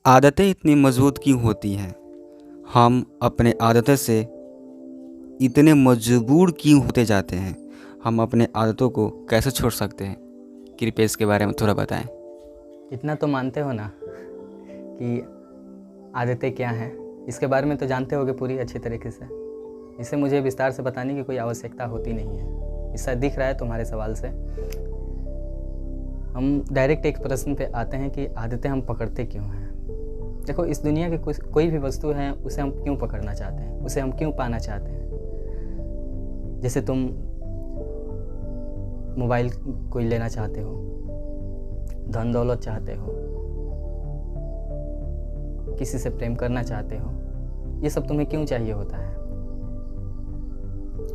आदतें इतनी मजबूत क्यों होती हैं? हम अपने आदतों से इतने मजबूर क्यों होते जाते हैं? हम अपने आदतों को कैसे छोड़ सकते हैं? कृपया इसके बारे में थोड़ा बताएं। इतना तो मानते हो ना कि आदतें क्या हैं। इसके बारे में तो जानते होगे पूरी अच्छी तरीके से। इसे मुझे विस्तार से बताने की कोई आवश्यकता होती नहीं है। इससे दिख रहा है तुम्हारे सवाल से। हम डायरेक्ट एक प्रश्न पे आते हैं कि आदतें हम पकड़ते क्यों हैं। देखो, इस दुनिया की कोई भी वस्तु है, उसे हम क्यों पकड़ना चाहते हैं, उसे हम क्यों पाना चाहते हैं। जैसे तुम मोबाइल कोई लेना चाहते हो, धन दौलत चाहते हो, किसी से प्रेम करना चाहते हो, ये सब तुम्हें क्यों चाहिए होता है?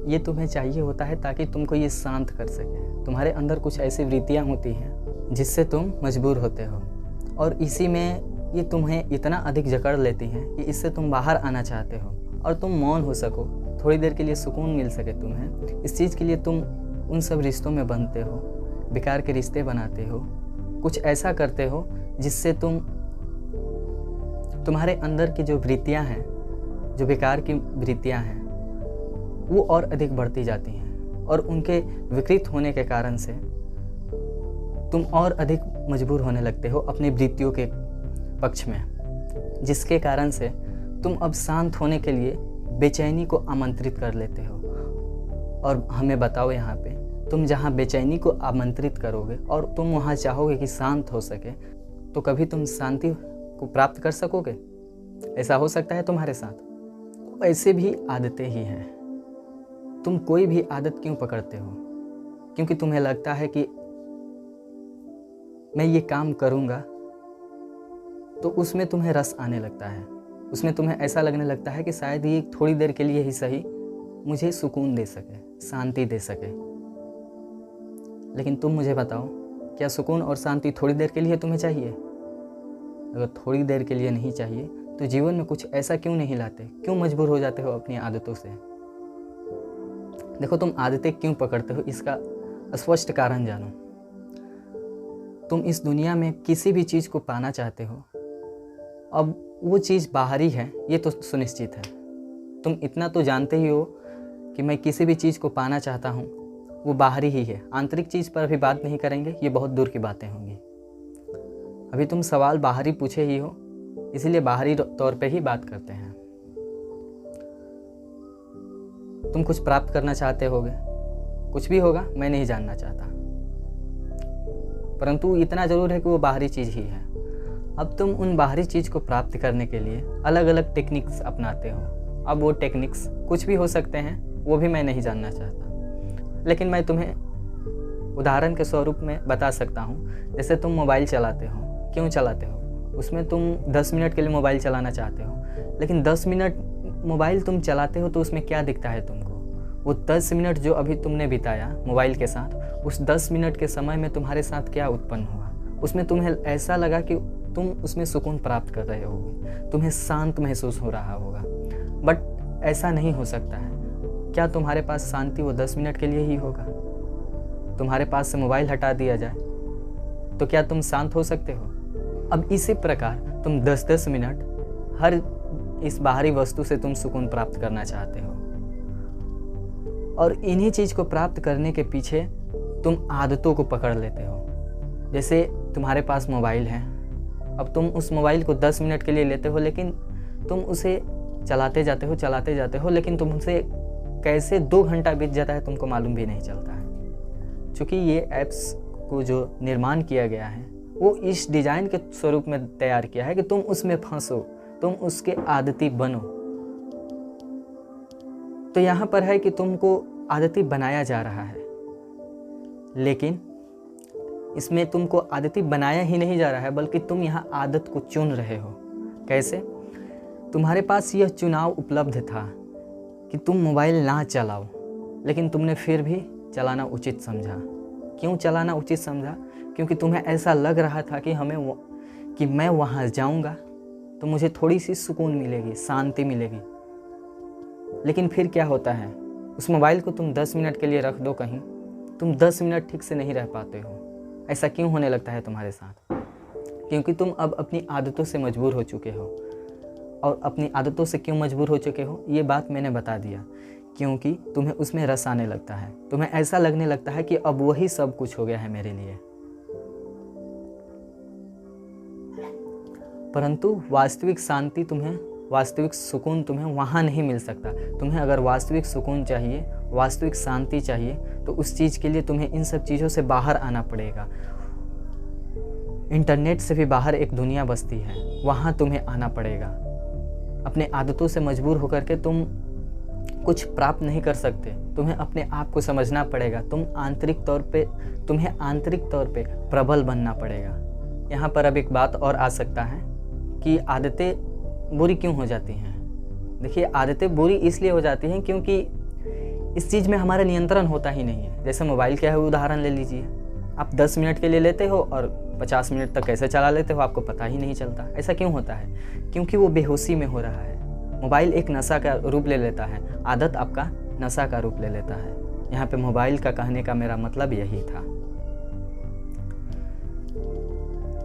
ये तुम्हें चाहिए होता है ताकि तुमको ये शांत कर सके। तुम्हारे अंदर कुछ ऐसी वृत्तियाँ होती हैं जिससे तुम मजबूर होते हो, और इसी में ये तुम्हें इतना अधिक जकड़ लेती हैं कि इससे तुम बाहर आना चाहते हो और तुम मौन हो सको, थोड़ी देर के लिए सुकून मिल सके तुम्हें। इस चीज़ के लिए तुम उन सब रिश्तों में बंधते हो, बेकार के रिश्ते बनाते हो, कुछ ऐसा करते हो जिससे तुम्हारे अंदर की जो वृत्तियाँ हैं, जो बेकार की वृत्तियाँ हैं, वो और अधिक बढ़ती जाती हैं, और उनके विकृत होने के कारण से तुम और अधिक मजबूर होने लगते हो अपनी वृत्तियों के पक्ष में, जिसके कारण से तुम अब शांत होने के लिए बेचैनी को आमंत्रित कर लेते हो। और हमें बताओ, यहाँ पे तुम जहाँ बेचैनी को आमंत्रित करोगे और तुम वहाँ चाहोगे कि शांत हो सके, तो कभी तुम शांति को प्राप्त कर सकोगे? ऐसा हो सकता है तुम्हारे साथ? ऐसे भी आदतें ही हैं। तुम कोई भी आदत क्यों पकड़ते हो? क्योंकि तुम्हें लगता है कि मैं ये काम करूँगा तो उसमें तुम्हें रस आने लगता है, उसमें तुम्हें ऐसा लगने लगता है कि शायद ये थोड़ी देर के लिए ही सही मुझे सुकून दे सके, शांति दे सके। लेकिन तुम मुझे बताओ, क्या सुकून और शांति थोड़ी देर के लिए तुम्हें चाहिए? अगर थोड़ी देर के लिए नहीं चाहिए तो जीवन में कुछ ऐसा क्यों नहीं लाते? क्यों मजबूर हो जाते हो अपनी आदतों से? देखो, तुम आदतें क्यों पकड़ते हो, इसका स्पष्ट कारण जानो। तुम इस दुनिया में किसी भी चीज़ को पाना चाहते हो। अब वो चीज़ बाहरी है, ये तो सुनिश्चित है। तुम इतना तो जानते ही हो कि मैं किसी भी चीज़ को पाना चाहता हूँ, वो बाहरी ही है। आंतरिक चीज़ पर अभी बात नहीं करेंगे, ये बहुत दूर की बातें होंगी। अभी तुम सवाल बाहरी पूछे ही हो, इसीलिए बाहरी तौर पे ही बात करते हैं। तुम कुछ प्राप्त करना चाहते होगे, कुछ भी होगा, मैं नहीं जानना चाहता, परंतु इतना ज़रूर है कि वो बाहरी चीज़ ही है। अब तुम उन बाहरी चीज़ को प्राप्त करने के लिए अलग अलग टेक्निक्स अपनाते हो। अब वो टेक्निक्स कुछ भी हो सकते हैं, वो भी मैं नहीं जानना चाहता, लेकिन मैं तुम्हें उदाहरण के स्वरूप में बता सकता हूँ। जैसे तुम मोबाइल चलाते हो, क्यों चलाते हो? उसमें तुम 10 मिनट के लिए मोबाइल चलाना चाहते हो, लेकिन 10 मिनट मोबाइल तुम चलाते हो तो उसमें क्या दिखता है तुमको? वो 10 मिनट जो अभी तुमने बिताया मोबाइल के साथ, उस 10 मिनट के समय में तुम्हारे साथ क्या उत्पन्न हुआ? उसमें तुम्हें ऐसा लगा कि तुम उसमें सुकून प्राप्त कर रहे होगे, तुम्हें शांत महसूस हो रहा होगा। बट ऐसा नहीं हो सकता है। क्या तुम्हारे पास शांति वो 10 मिनट के लिए ही होगा? तुम्हारे पास से मोबाइल हटा दिया जाए तो क्या तुम शांत हो सकते हो? अब इसी प्रकार तुम 10-10 मिनट हर इस बाहरी वस्तु से तुम सुकून प्राप्त करना चाहते हो, और इन्हीं चीज़ को प्राप्त करने के पीछे तुम आदतों को पकड़ लेते हो। जैसे तुम्हारे पास मोबाइल है, अब तुम उस मोबाइल को 10 मिनट के लिए लेते हो, लेकिन तुम उसे चलाते जाते हो, लेकिन तुमसे कैसे 2 घंटा बीत जाता है तुमको मालूम भी नहीं चलता है। क्योंकि ये ऐप्स को जो निर्माण किया गया है, वो इस डिज़ाइन के स्वरूप में तैयार किया है कि तुम उसमें फंसो, तुम उसके आदती बनो। तो यहाँ पर है कि तुमको आदती बनाया जा रहा है, लेकिन इसमें तुमको आदती बनाया ही नहीं जा रहा है, बल्कि तुम यहाँ आदत को चुन रहे हो। कैसे? तुम्हारे पास यह चुनाव उपलब्ध था कि तुम मोबाइल ना चलाओ, लेकिन तुमने फिर भी चलाना उचित समझा। क्यों चलाना उचित समझा? क्योंकि तुम्हें ऐसा लग रहा था कि मैं वहाँ जाऊँगा तो मुझे थोड़ी सी सुकून मिलेगी, शांति मिलेगी। लेकिन फिर क्या होता है, उस मोबाइल को तुम 10 मिनट के लिए रख दो कहीं, तुम 10 मिनट ठीक से नहीं रह पाते हो। ऐसा क्यों होने लगता है तुम्हारे साथ? क्योंकि तुम अब अपनी आदतों से मजबूर हो चुके हो। और अपनी आदतों से क्यों मजबूर हो चुके हो ये बात मैंने बता दिया, क्योंकि तुम्हें उसमें रस आने लगता है, तुम्हें ऐसा लगने लगता है कि अब वही सब कुछ हो गया है मेरे लिए। परंतु वास्तविक शांति तुम्हें, वास्तविक सुकून तुम्हें वहाँ नहीं मिल सकता। तुम्हें अगर वास्तविक सुकून चाहिए, वास्तविक शांति चाहिए, तो उस चीज़ के लिए तुम्हें इन सब चीज़ों से बाहर आना पड़ेगा। इंटरनेट से भी बाहर एक दुनिया बसती है, वहाँ तुम्हें आना पड़ेगा। अपने आदतों से मजबूर होकर के तुम कुछ प्राप्त नहीं कर सकते। तुम्हें अपने आप को समझना पड़ेगा। तुम्हें आंतरिक तौर पे प्रबल बनना पड़ेगा। यहाँ पर अब एक बात और आ सकता है कि आदतें बुरी क्यों हो जाती हैं। देखिए, आदतें बुरी इसलिए हो जाती हैं क्योंकि इस चीज़ में हमारा नियंत्रण होता ही नहीं है। जैसे मोबाइल क्या है, उदाहरण ले लीजिए। आप 10 मिनट के लिए लेते हो और 50 मिनट तक कैसे चला लेते हो आपको पता ही नहीं चलता। ऐसा क्यों होता है? क्योंकि वो बेहोशी में हो रहा है। मोबाइल एक नशा का रूप ले लेता है, आदत आपका नशा का रूप ले लेता है। यहाँ पे मोबाइल का कहने का मेरा मतलब यही था।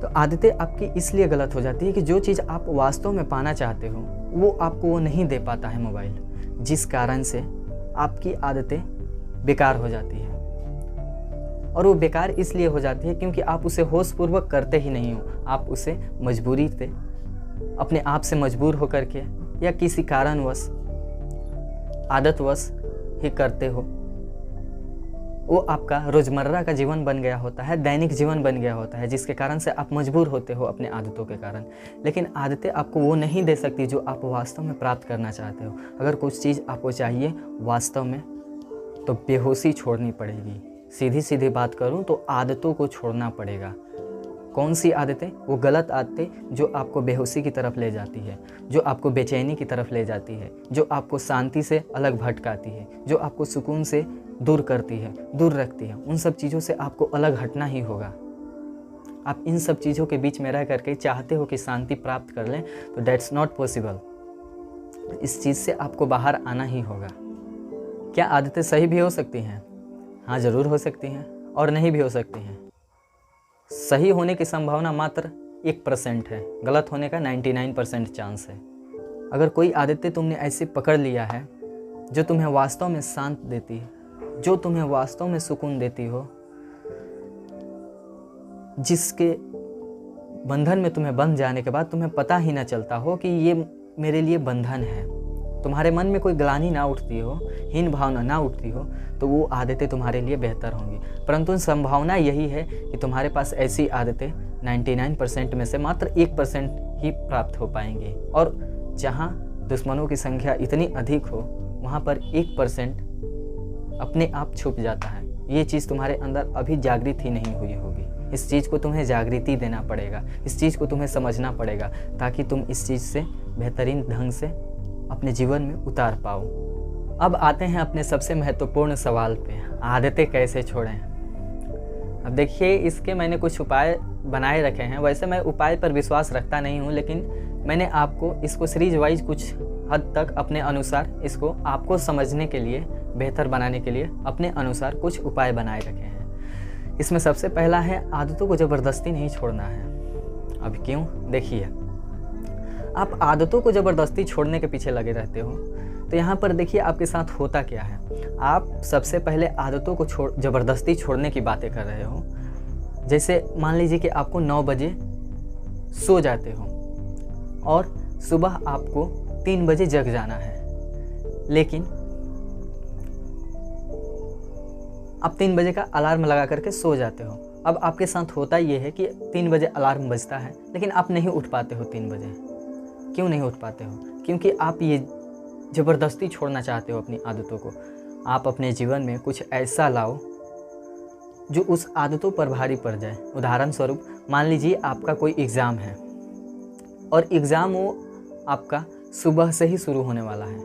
तो आदतें आपकी इसलिए गलत हो जाती है कि जो चीज़ आप वास्तव में पाना चाहते हो वो आपको वो नहीं दे पाता है मोबाइल, जिस कारण से आपकी आदतें बेकार हो जाती है। और वो बेकार इसलिए हो जाती है क्योंकि आप उसे होशपूर्वक करते ही नहीं हो। आप उसे मजबूरी से, अपने आप से मजबूर होकर के या किसी कारणवश, आदतवश ही करते हो। वो आपका रोज़मर्रा का जीवन बन गया होता है, दैनिक जीवन बन गया होता है, जिसके कारण से आप मजबूर होते हो अपने आदतों के कारण। लेकिन आदतें आपको वो नहीं दे सकती जो आप वास्तव में प्राप्त करना चाहते हो। अगर कुछ चीज़ आपको चाहिए वास्तव में, तो बेहोशी छोड़नी पड़ेगी। सीधी सीधी बात करूं तो आदतों को छोड़ना पड़ेगा। कौन सी आदतें? वो गलत आदतें जो आपको बेहोशी की तरफ ले जाती है, जो आपको बेचैनी की तरफ ले जाती है, जो आपको शांति से अलग भटकाती है, जो आपको सुकून से दूर करती है, दूर रखती है। उन सब चीज़ों से आपको अलग हटना ही होगा। आप इन सब चीज़ों के बीच में रह करके चाहते हो कि शांति प्राप्त कर लें, तो दैट्स नॉट पॉसिबल। इस चीज़ से आपको बाहर आना ही होगा। क्या आदतें सही भी हो सकती हैं? हाँ, ज़रूर हो सकती हैं, और नहीं भी हो सकती हैं। सही होने की संभावना मात्र 1% है, गलत होने का 99% चांस है। अगर कोई आदतें तुमने ऐसी पकड़ लिया है जो तुम्हें वास्तव में शांत देती है, जो तुम्हें वास्तव में सुकून देती हो, जिसके बंधन में तुम्हें बंध जाने के बाद तुम्हें पता ही ना चलता हो कि ये मेरे लिए बंधन है, तुम्हारे मन में कोई ग्लानि ना उठती हो, हीन भावना ना उठती हो, तो वो आदतें तुम्हारे लिए बेहतर होंगी। परंतु संभावना यही है कि तुम्हारे पास ऐसी आदतें 99% में से मात्र 1% ही प्राप्त हो पाएंगी। और जहाँ दुश्मनों की संख्या इतनी अधिक हो, वहाँ पर 1% अपने आप छुप जाता है। ये चीज़ तुम्हारे अंदर अभी जागृत ही नहीं हुई होगी। इस चीज़ को तुम्हें जागृति देना पड़ेगा, इस चीज़ को तुम्हें समझना पड़ेगा, ताकि तुम इस चीज़ से बेहतरीन ढंग से अपने जीवन में उतार पाओ। अब आते हैं अपने सबसे महत्वपूर्ण सवाल पे, आदतें कैसे छोड़ें। अब देखिए, इसके मैंने कुछ उपाय बनाए रखे हैं। वैसे मैं उपाय पर विश्वास रखता नहीं हूँ, लेकिन मैंने आपको इसको सीरीज वाइज कुछ हद तक अपने अनुसार, इसको आपको समझने के लिए, बेहतर बनाने के लिए अपने अनुसार कुछ उपाय बनाए रखे हैं। इसमें सबसे पहला है, आदतों को ज़बरदस्ती नहीं छोड़ना है। अब क्यों? देखिए, आप आदतों को ज़बरदस्ती छोड़ने के पीछे लगे रहते हो, तो यहाँ पर देखिए आपके साथ होता क्या है। आप सबसे पहले आदतों को ज़बरदस्ती छोड़ने की बातें कर रहे हो। जैसे मान लीजिए कि आपको 9 बजे सो जाते हो और सुबह आपको 3 बजे जग जाना है, लेकिन आप 3 बजे का अलार्म लगा करके सो जाते हो। अब आपके साथ होता ये है कि 3 बजे अलार्म बजता है, लेकिन आप नहीं उठ पाते हो 3 बजे। क्यों नहीं उठ पाते हो? क्योंकि आप ये ज़बरदस्ती छोड़ना चाहते हो अपनी आदतों को। आप अपने जीवन में कुछ ऐसा लाओ जो उस आदतों पर भारी पड़ जाए। उदाहरण स्वरूप, मान लीजिए आपका कोई एग्ज़ाम है और एग्ज़ाम वो आपका सुबह से ही शुरू होने वाला है।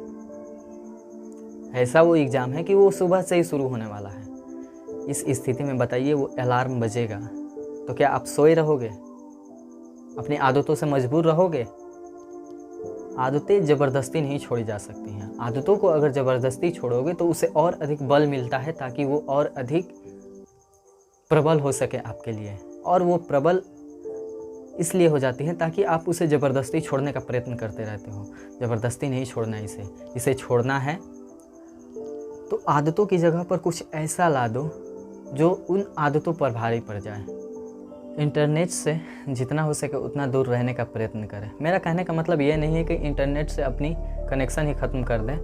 ऐसा वो एग्ज़ाम है कि वो सुबह से ही शुरू होने वाला है। इस स्थिति में बताइए, वो अलार्म बजेगा तो क्या आप सोए रहोगे? अपनी आदतों से मजबूर रहोगे? आदतें ज़बरदस्ती नहीं छोड़ी जा सकती हैं। आदतों को अगर ज़बरदस्ती छोड़ोगे तो उसे और अधिक बल मिलता है, ताकि वो और अधिक प्रबल हो सके आपके लिए। और वो प्रबल इसलिए हो जाती हैं ताकि आप उसे ज़बरदस्ती छोड़ने का प्रयत्न करते रहते हो। ज़बरदस्ती नहीं छोड़ना इसे छोड़ना है तो आदतों की जगह पर कुछ ऐसा ला दो जो उन आदतों पर भारी पड़ जाए। इंटरनेट से जितना हो सके उतना दूर रहने का प्रयत्न करें। मेरा कहने का मतलब ये नहीं है कि इंटरनेट से अपनी कनेक्शन ही ख़त्म कर दें।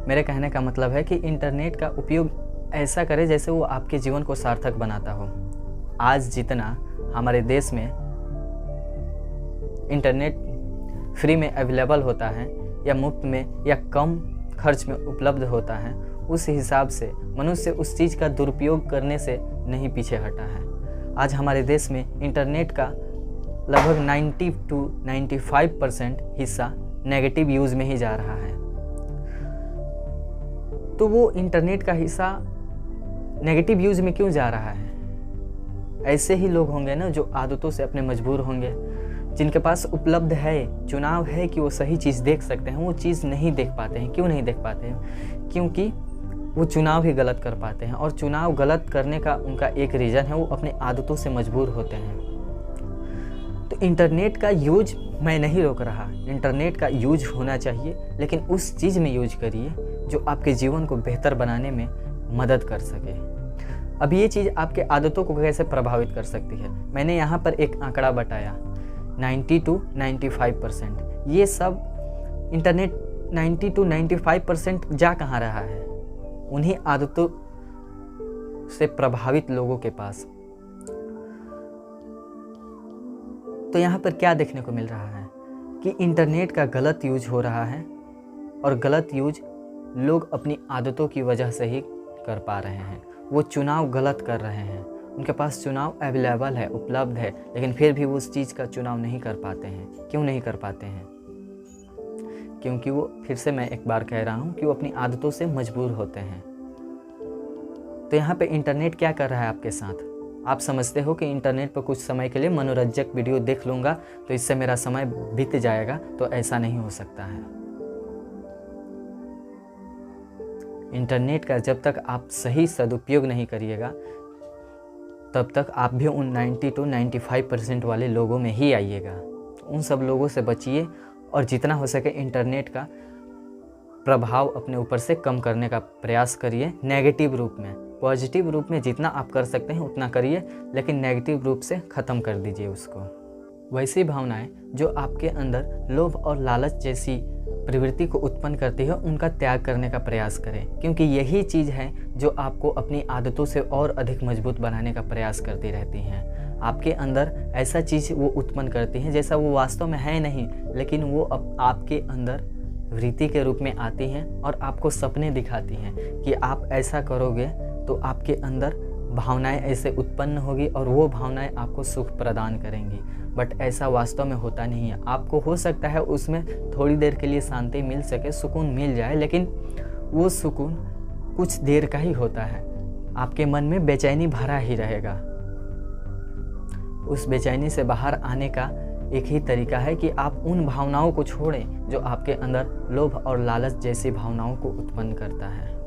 मेरे कहने का मतलब है कि इंटरनेट का उपयोग ऐसा करें जैसे वो आपके जीवन को सार्थक बनाता हो। आज जितना हमारे देश में इंटरनेट फ्री में अवेलेबल होता है या मुफ्त में या कम खर्च में उपलब्ध होता है, उस हिसाब से मनुष्य उस चीज़ का दुरुपयोग करने से नहीं पीछे हटा है। आज हमारे देश में इंटरनेट का लगभग 90 to 95% हिस्सा नेगेटिव यूज़ में ही जा रहा है। तो वो इंटरनेट का हिस्सा नेगेटिव यूज़ में क्यों जा रहा है? ऐसे ही लोग होंगे ना जो आदतों से अपने मजबूर होंगे, जिनके पास उपलब्ध है, चुनाव है कि वो सही चीज़ देख सकते हैं, वो चीज़ नहीं देख पाते हैं। क्यों नहीं देख पाते हैं? क्योंकि वो चुनाव ही गलत कर पाते हैं, और चुनाव गलत करने का उनका एक रीज़न है, वो अपनी आदतों से मजबूर होते हैं। तो इंटरनेट का यूज मैं नहीं रोक रहा, इंटरनेट का यूज होना चाहिए, लेकिन उस चीज़ में यूज करिए जो आपके जीवन को बेहतर बनाने में मदद कर सके। अब ये चीज़ आपके आदतों को कैसे प्रभावित कर सकती है, मैंने यहाँ पर एक आंकड़ा बताया 90 to 95%। ये सब इंटरनेट 90 to 95% जा कहाँ रहा है? उन्हीं आदतों से प्रभावित लोगों के पास। तो यहाँ पर क्या देखने को मिल रहा है कि इंटरनेट का गलत यूज हो रहा है, और गलत यूज लोग अपनी आदतों की वजह से ही कर पा रहे हैं। वो चुनाव गलत कर रहे हैं, उनके पास चुनाव अवेलेबल है, उपलब्ध है, लेकिन फिर भी वो उस चीज़ का चुनाव नहीं कर पाते हैं। क्यों नहीं कर पाते हैं? क्योंकि वो, फिर से मैं एक बार कह रहा हूँ, कि वो अपनी आदतों से मजबूर होते हैं। तो यहाँ पे इंटरनेट क्या कर रहा है आपके साथ? आप समझते हो कि इंटरनेट पर कुछ समय के लिए मनोरंजक वीडियो देख लूँगा तो इससे मेरा समय बीत जाएगा, तो ऐसा नहीं हो सकता है। इंटरनेट का जब तक आप सही सदुपयोग नहीं करिएगा, तब तक आप भी उन 90 to 95% वाले लोगों में ही आइएगा। उन सब लोगों से बचिए, और जितना हो सके इंटरनेट का प्रभाव अपने ऊपर से कम करने का प्रयास करिए, नेगेटिव रूप में। पॉजिटिव रूप में जितना आप कर सकते हैं उतना करिए, लेकिन नेगेटिव रूप से ख़त्म कर दीजिए उसको। वैसी भावनाएं जो आपके अंदर लोभ और लालच जैसी प्रवृत्ति को उत्पन्न करती है, उनका त्याग करने का प्रयास करें, क्योंकि यही चीज़ है जो आपको अपनी आदतों से और अधिक मजबूत बनाने का प्रयास करती रहती हैं। आपके अंदर ऐसा चीज़ वो उत्पन्न करती हैं जैसा वो वास्तव में है नहीं, लेकिन वो आपके अंदर वृत्ति के रूप में आती हैं और आपको सपने दिखाती हैं कि आप ऐसा करोगे तो आपके अंदर भावनाएं ऐसे उत्पन्न होगी और वो भावनाएं आपको सुख प्रदान करेंगी। बट ऐसा वास्तव में होता नहीं है। आपको हो सकता है उसमें थोड़ी देर के लिए शांति मिल सके, सुकून मिल जाए, लेकिन वो सुकून कुछ देर का ही होता है। आपके मन में बेचैनी भरा ही रहेगा। उस बेचैनी से बाहर आने का एक ही तरीका है कि आप उन भावनाओं को छोड़ें जो आपके अंदर लोभ और लालच जैसी भावनाओं को उत्पन्न करता है।